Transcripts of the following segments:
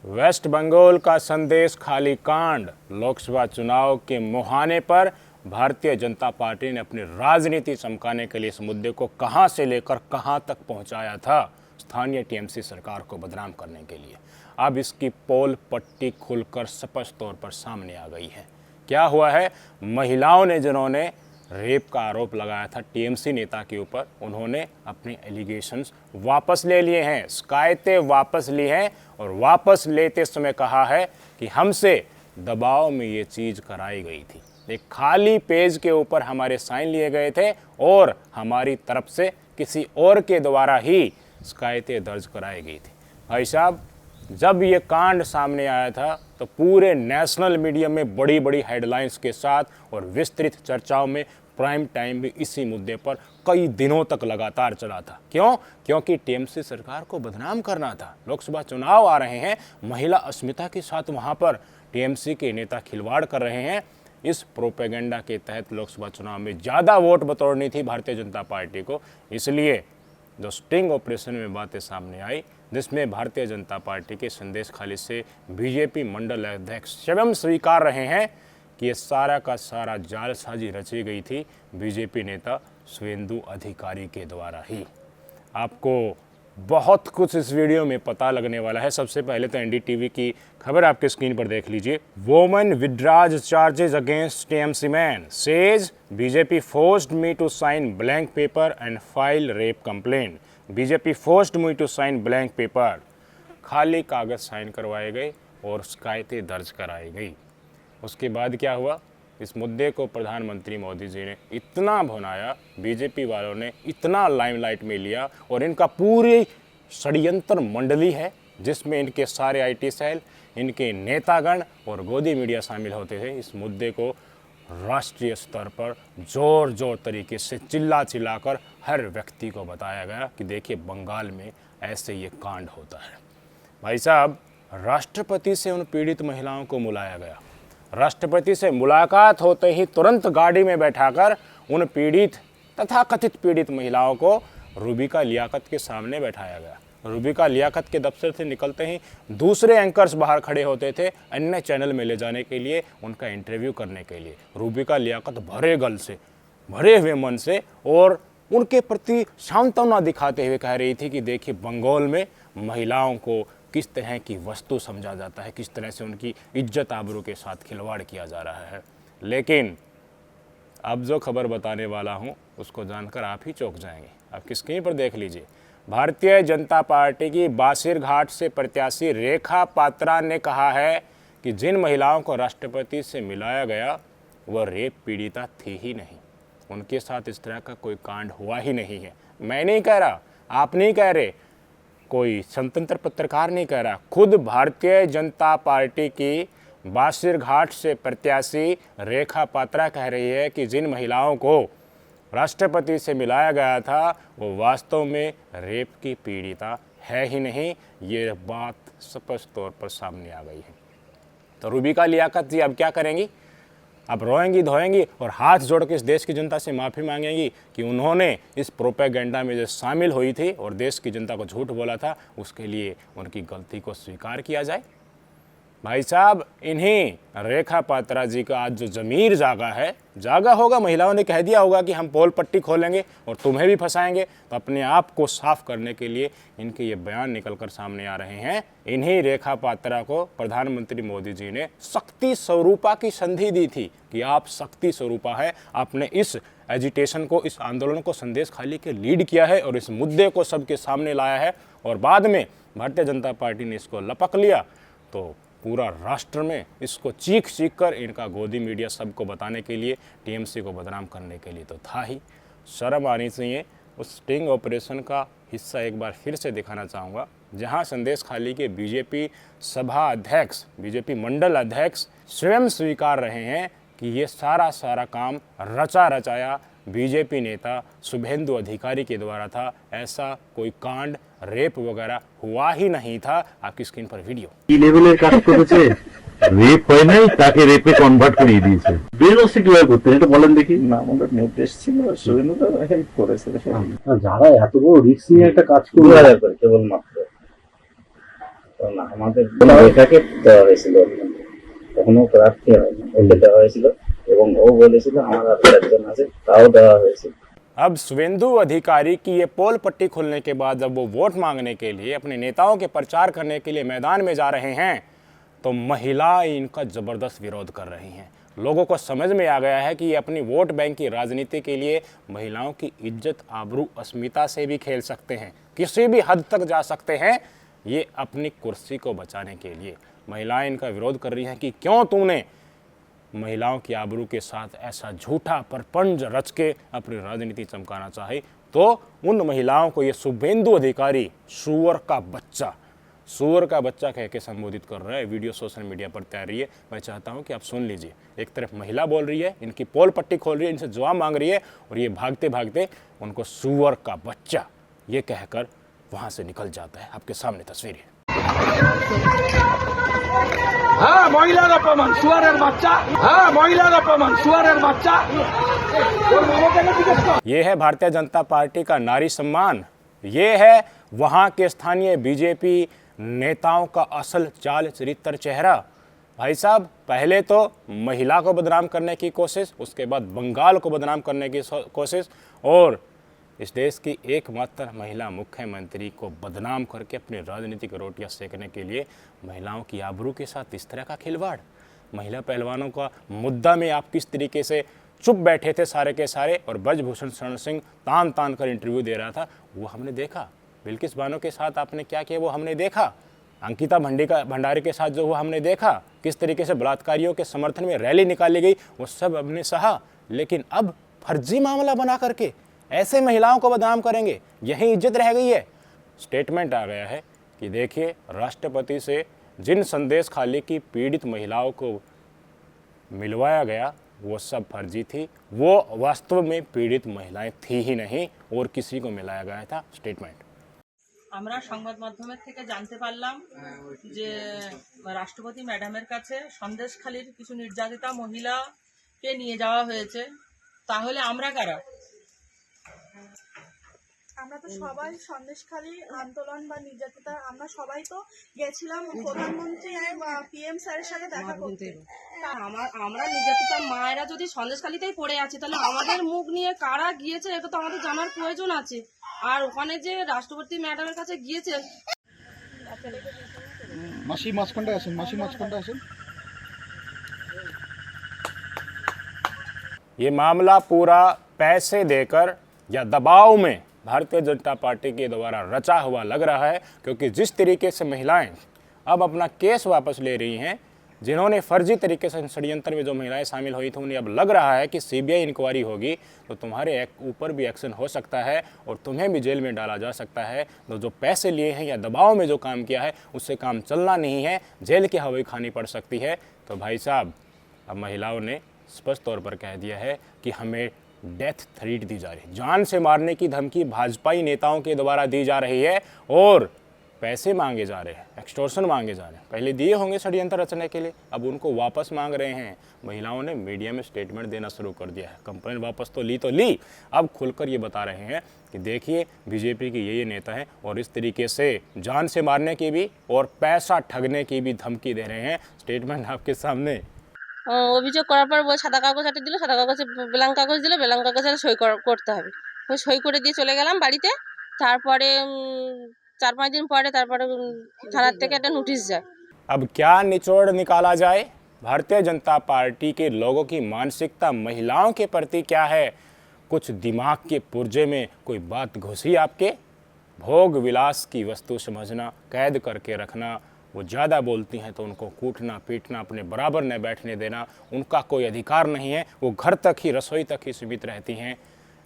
Waste Bengal का संदेश खाली कांड। लोकसभा चुनाव के मुहाने पर भारतीय जनता पार्टी ने अपनी राजनीति चमकाने के लिए इस मुद्दे को कहां से लेकर कहां तक पहुंचाया था, स्थानीय टीएमसी सरकार को बदनाम करने के लिए। अब इसकी पोल पट्टी खुलकर स्पष्ट तौर पर सामने आ गई है। क्या हुआ है? महिलाओं ने जिन्होंने रेप का आरोप लगाया था टीएमसी नेता के ऊपर, उन्होंने अपने एलिगेशंस वापस ले लिए हैं, शिकायतें वापस ली हैं और वापस लेते समय कहा है कि हमसे दबाव में ये चीज़ कराई गई थी। एक खाली पेज के ऊपर हमारे साइन लिए गए थे और हमारी तरफ से किसी और के द्वारा ही शिकायतें दर्ज कराई गई थी। भाई साहब, जब ये कांड सामने आया था तो पूरे नेशनल मीडिया में बड़ी बड़ी हेडलाइंस के साथ और विस्तृत चर्चाओं में प्राइम टाइम भी इसी मुद्दे पर कई दिनों तक लगातार चला था। क्यों? क्योंकि टीएमसी सरकार को बदनाम करना था। लोकसभा चुनाव आ रहे हैं, महिला अस्मिता के साथ वहाँ पर टीएमसी के नेता खिलवाड़ कर रहे हैं। इस प्रोपेगेंडा के तहत लोकसभा चुनाव में ज़्यादा वोट बटोरनी थी भारतीय जनता पार्टी को। इसलिए जो स्टिंग ऑपरेशन में बातें सामने आई, जिसमें भारतीय जनता पार्टी के संदेश खाली से बीजेपी मंडल अध्यक्ष स्वयं स्वीकार रहे हैं कि ये सारा का सारा जालसाजी रची गई थी बीजेपी नेता शुभेंदु अधिकारी के द्वारा ही। आपको बहुत कुछ इस वीडियो में पता लगने वाला है। सबसे पहले तो एनडीटीवी की खबर आपके स्क्रीन पर देख लीजिए। Woman withdraws charges against TMC man, says BJP forced me to sign blank paper and file rape complaint. BJP forced me to sign blank paper, खाली कागज साइन करवाए गए और शिकायतें दर्ज कराई गई। उसके बाद क्या हुआ? इस मुद्दे को प्रधानमंत्री मोदी जी ने इतना भुनाया, बीजेपी वालों ने इतना लाइमलाइट में लिया और इनका पूरी षड्यंत्र मंडली है जिसमें इनके सारे आईटी सेल, इनके नेतागण और गोदी मीडिया शामिल होते थे। इस मुद्दे को राष्ट्रीय स्तर पर जोर जोर तरीके से चिल्ला चिल्लाकर हर व्यक्ति को बताया गया कि देखिए बंगाल में ऐसे ये कांड होता है। भाई साहब, राष्ट्रपति से उन पीड़ित महिलाओं को बुलाया गया। राष्ट्रपति से मुलाकात होते ही तुरंत गाड़ी में बैठाकर उन पीड़ित तथा कथित पीड़ित महिलाओं को रूबिका लियाकत के सामने बैठाया गया। रूबिका लियाकत के दफ्तर से निकलते ही दूसरे एंकर्स बाहर खड़े होते थे अन्य चैनल में ले जाने के लिए, उनका इंटरव्यू करने के लिए। रूबिका लियाकत भरे गल से, भरे हुए मन से और उनके प्रति सांत्वना दिखाते हुए कह रही थी कि देखिए बंगाल में महिलाओं को किस तरह की वस्तु समझा जाता है, किस तरह से उनकी इज्जत आबरू के साथ खिलवाड़ किया जा रहा है। लेकिन अब जो खबर बताने वाला हूँ उसको जानकर आप ही चौंक जाएंगे। आपकी स्क्रीन पर देख लीजिए। भारतीय जनता पार्टी की बासीरघाट से प्रत्याशी रेखा पात्रा ने कहा है कि जिन महिलाओं को राष्ट्रपति से मिलाया गया वह रेप पीड़िता थी ही नहीं, उनके साथ इस तरह का कोई कांड हुआ ही नहीं है। मैं नहीं कह रहा, आप नहीं कह रहे, कोई स्वतंत्र पत्रकार नहीं कह रहा, खुद भारतीय जनता पार्टी की बासीरघाट से प्रत्याशी रेखा पात्रा कह रही है कि जिन महिलाओं को राष्ट्रपति से मिलाया गया था वो वास्तव में रेप की पीड़िता है ही नहीं। ये बात स्पष्ट तौर पर सामने आ गई है। तो रूबिका लियाकत जी अब क्या करेंगी? अब रोएंगी धोएंगी और हाथ जोड़ के इस देश की जनता से माफ़ी मांगेंगी कि उन्होंने इस प्रोपेगेंडा में जो शामिल हुई थी और देश की जनता को झूठ बोला था, उसके लिए उनकी गलती को स्वीकार किया जाए। भाई साहब, इन्हीं रेखा पात्रा जी का आज जो ज़मीर जागा होगा, महिलाओं ने कह दिया होगा कि हम पोल पट्टी खोलेंगे और तुम्हें भी फंसाएंगे, तो अपने आप को साफ करने के लिए इनके ये बयान निकलकर सामने आ रहे हैं। इन्हीं रेखा पात्रा को प्रधानमंत्री मोदी जी ने शक्ति स्वरूपा की संधि दी थी कि आप शक्ति स्वरूपा है। आपने इस एजिटेशन को, इस आंदोलन को संदेश खाली के लीड किया है और इस मुद्दे को सबके सामने लाया है और बाद में भारतीय जनता पार्टी ने इसको लपक लिया तो पूरा राष्ट्र में इसको चीख कर इनका गोदी मीडिया सबको बताने के लिए, टीएमसी को बदनाम करने के लिए तो था ही। शर्म आनी चाहिए। उस स्टिंग ऑपरेशन का हिस्सा एक बार फिर से दिखाना चाहूँगा, जहां संदेश खाली के बीजेपी सभा अध्यक्ष, बीजेपी मंडल अध्यक्ष स्वयं स्वीकार रहे हैं कि ये सारा काम रचा रचाया बीजेपी नेता शुभेंदु अधिकारी के द्वारा था। ऐसा कोई कांड, रेप वगैरह हुआ ही नहीं था। आपकी स्क्रीन पर वीडियो। কি লেভেলের কাজ করেছে? রেপ হয় নাই, তাকে রেপে কনভার্ট করে দিয়েছে। বেরোসি কিভাবে করতে এটা বলেন দেখি। না, আমাদের নির্দেশ ছিল, শুভেন্দু হেল্প করেছে। যারা এত বড় রিস্ক নিয়ে একটা কাজ করে কেবলমাত্র কারণ আমাদের এটাকে দেওয়া হয়েছিল, কখনো প্রার্থী হয়নি, ওকে দেওয়া হয়েছিল এবং ও বলেছিল আমার হাতে একজন আছে, তাও দেওয়া হয়েছিল। अब शुभेंदु अधिकारी की ये पोल पट्टी खुलने के बाद जब वो वोट मांगने के लिए अपने नेताओं के प्रचार करने के लिए मैदान में जा रहे हैं तो महिलाएं इनका ज़बरदस्त विरोध कर रही हैं। लोगों को समझ में आ गया है कि ये अपनी वोट बैंक की राजनीति के लिए महिलाओं की इज्जत, आबरू, अस्मिता से भी खेल सकते हैं, किसी भी हद तक जा सकते हैं ये अपनी कुर्सी को बचाने के लिए। महिलाएं इनका विरोध कर रही हैं कि क्यों तूने महिलाओं की आबरू के साथ ऐसा झूठा परपंच रच के अपनी राजनीति चमकाना चाहे। तो उन महिलाओं को ये शुभेंदु अधिकारी सुअर का बच्चा कह के संबोधित कर रहा है। वीडियो सोशल मीडिया पर तैयार रही है, मैं चाहता हूं कि आप सुन लीजिए। एक तरफ महिला बोल रही है, इनकी पोल पट्टी खोल रही है, इनसे जवाब मांग रही है और ये भागते भागते उनको सुअर का बच्चा ये कहकर वहां से निकल जाता है। आपके सामने तस्वीर है। হ্যাঁ মহিলার অপমান, সুয়ারের বাচ্চা। হ্যাঁ মহিলার অপমান, সুয়ারের বাচ্চা। ये है भारतीय जनता पार्टी का नारी सम्मान, ये है वहाँ के स्थानीय बीजेपी नेताओं का असल चाल चरित्र चेहरा। भाई साहब, पहले तो महिला को बदनाम करने की कोशिश, उसके बाद बंगाल को बदनाम करने की कोशिश और इस देश की एकमात्र महिला मुख्यमंत्री को बदनाम करके अपनी राजनीतिक रोटियां सेकने के लिए महिलाओं की आबरू के साथ इस तरह का खिलवाड़। महिला पहलवानों का मुद्दा में आप किस तरीके से चुप बैठे थे सारे के सारे और ब्रजभूषण शरण सिंह तान तान कर इंटरव्यू दे रहा था, वो हमने देखा। बिल्किस बानो के साथ आपने क्या किया वो हमने देखा। अंकिता भंडारी के साथ जो हुआ हमने देखा। किस तरीके से बलात्कारियों के समर्थन में रैली निकाली गई वो सब हमने सहा। लेकिन अब फर्जी मामला बना करके ऐसे महिलाओं को बदनाम करेंगे, यही इज्जत रह गई है। स्टेटमेंट आ गया है कि देखिए, राष्ट्रपति से जिन संदेश खाली की पीड़ित महिलाओं को मिलवाया गया वो सब फर्जी थी, वो वास्तव में पीड़ित महिलाएं थी ही नहीं और किसी को मिलाया गया था। स्टेटमेंट। আমরা সংবাদ মাধ্যমের থেকে জানতে পারলাম যে রাষ্ট্রপতি ম্যাডামের কাছে সন্দেশখালীর কিছু নির্যাতিতা মহিলাকে নিয়ে যাওয়া হয়েছে। তাহলে আমরা কারা? আমরা তো সবাই সন্দেশখালী আন্দোলন বা নির্যাতিতা, আমরা সবাই তো গেছিলাম প্রধানমন্ত্রী পিএম স্যারের সাথে দেখা করতে। আমরা নির্যাতিতা মায়েরা যদি সন্দেশখালীতেই পড়ে আছি তাহলে আমাদের মুখ নিয়ে কারা গিয়েছে এটা তো আমাদের জানার প্রয়োজন আছে। আর ওখানে যে রাষ্ট্রপতি ম্যাডামের কাছে গিয়েছেন, মাসি মাঝখানটা আসেন, মাসি মাঝখানটা আসেন। ये मामला पूरा पैसे देकर या दबाव में भारतीय जनता पार्टी के द्वारा रचा हुआ लग रहा है, क्योंकि जिस तरीके से महिलाएं अब अपना केस वापस ले रही हैं, जिन्होंने फर्जी तरीके से षड्यंत्र में जो महिलाएं शामिल हुई थी उन्हें अब लग रहा है कि सीबीआई इंक्वायरी होगी तो तुम्हारे ऊपर भी एक्शन हो सकता है और तुम्हें भी जेल में डाला जा सकता है। तो जो पैसे लिए हैं या दबाव में जो काम किया है उससे काम चलना नहीं है, जेल की हवाई खानी पड़ सकती है। तो भाई साहब, अब महिलाओं ने स्पष्ट तौर पर कह दिया है कि हमें डेथ थ्रेट दी जा रही है, जान से मारने की धमकी भाजपाई नेताओं के द्वारा दी जा रही है और पैसे मांगे जा रहे हैं, एक्सटॉर्शन मांगे जा रहे हैं। पहले दिए होंगे षड्यंत्र रचने के लिए, अब उनको वापस मांग रहे हैं। महिलाओं ने मीडिया में स्टेटमेंट देना शुरू कर दिया है। कंप्लेंट वापस तो ली, अब खुलकर ये बता रहे हैं कि देखिए बीजेपी के ये नेता हैं और इस तरीके से जान से मारने की भी और पैसा ठगने की भी धमकी दे रहे हैं। स्टेटमेंट आपके सामने। অভিযোগ করার পর ওই সাদা কাগজ হাতে দিল, সাদা কাগজে ব্ল্যাঙ্ক কাগজ দিল, ব্ল্যাঙ্ক কাগজে সই করতে হবে। ওই সই করে দিয়ে চলে গেলাম বাড়িতে। তারপরে 4-5 दिन পরে তারপরে থানার থেকে একটা নোটিশ যায়। अब क्या निचोड़ निकाला जाए? भारतीय जनता पार्टी के लोगों की मानसिकता महिलाओं के प्रति क्या है? कुछ दिमाग के पुर्जे में कोई बात घुसी आपके? भोग विलास की वस्तु समझना, कैद करके रखना, वो ज़्यादा बोलती हैं तो उनको कूटना पीटना, अपने बराबर न बैठने देना, उनका कोई अधिकार नहीं है, वो घर तक ही, रसोई तक ही सीमित रहती हैं।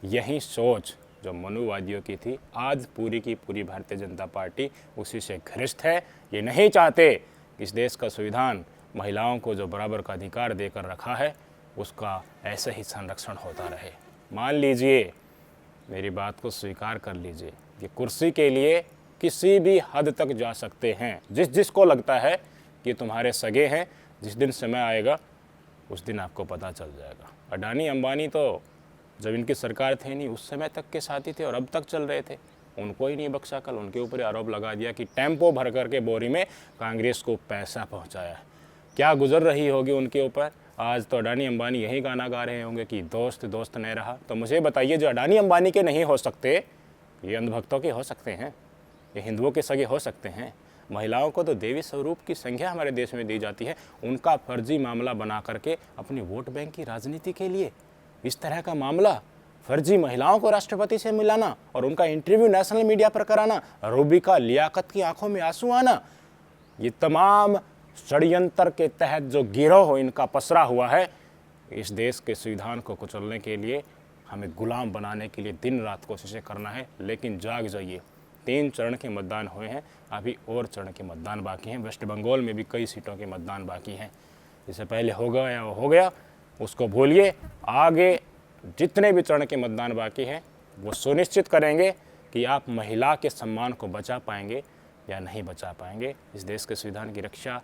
यही सोच जो मनुवादियों की थी, आज पूरी की पूरी भारतीय जनता पार्टी उसी से घृष्ट है। ये नहीं चाहते इस देश का संविधान महिलाओं को जो बराबर का अधिकार देकर रखा है उसका ऐसे ही संरक्षण होता रहे। मान लीजिए, मेरी बात को स्वीकार कर लीजिए कि कुर्सी के लिए किसी भी हद तक जा सकते हैं। जिसको लगता है कि तुम्हारे सगे हैं, जिस दिन समय आएगा उस दिन आपको पता चल जाएगा। अडानी अंबानी तो जब इनकी सरकार थे नहीं उस समय तक के साथी थे और अब तक चल रहे थे। उनको ही नहीं बख्शा, कल उनके ऊपर आरोप लगा दिया कि टेम्पो भर करके बोरी में कांग्रेस को पैसा पहुंचाया। क्या गुजर रही होगी उनके ऊपर। आज तो अडानी अंबानी यही गाना गा रहे होंगे कि दोस्त दोस्त नहीं रहा। तो मुझे बताइए, जो अडानी अंबानी के नहीं हो सकते, ये अंधभक्तों के हो सकते हैं, ये हिंदुओं के सगे हो सकते हैं। महिलाओं को तो देवी स्वरूप की संज्ञा हमारे देश में दी जाती है। उनका फर्जी मामला बना करके अपनी वोट बैंक की राजनीति के लिए इस तरह का मामला, फर्जी महिलाओं को राष्ट्रपति से मिलाना और उनका इंटरव्यू नेशनल मीडिया पर कराना, रूबिका लियाकत की आंखों में आंसू आना, ये तमाम षड्यंत्र के तहत जो गिरोह इनका पसरा हुआ है, इस देश के संविधान को कुचलने के लिए, हमें गुलाम बनाने के लिए दिन रात कोशिशें करना है। लेकिन जाग जाइए, 3 चरण के मतदान हुए हैं, अभी और चरण के मतदान बाकी हैं। वेस्ट बंगाल में भी कई सीटों के मतदान बाकी हैं। इससे पहले हो गया वो हो गया, उसको भूलिए। आगे जितने भी चरण के मतदान बाकी हैं वो सुनिश्चित करेंगे कि आप महिला के सम्मान को बचा पाएंगे या नहीं बचा पाएंगे, इस देश के संविधान की रक्षा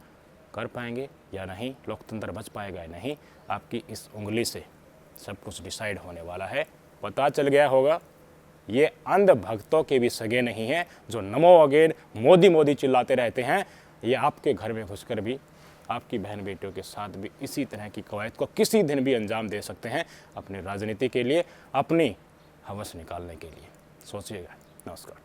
कर पाएंगे या नहीं, लोकतंत्र बच पाएगा या नहीं। आपकी इस उंगली से सब कुछ डिसाइड होने वाला है। पता चल गया होगा, ये अंध भक्तों के भी सगे नहीं हैं जो नमो अगेन मोदी मोदी चिल्लाते रहते हैं। ये आपके घर में घुसकर भी आपकी बहन बेटियों के साथ भी इसी तरह की कवायद को किसी दिन भी अंजाम दे सकते हैं, अपनी राजनीति के लिए, अपनी हवस निकालने के लिए। सोचिएगा। नमस्कार।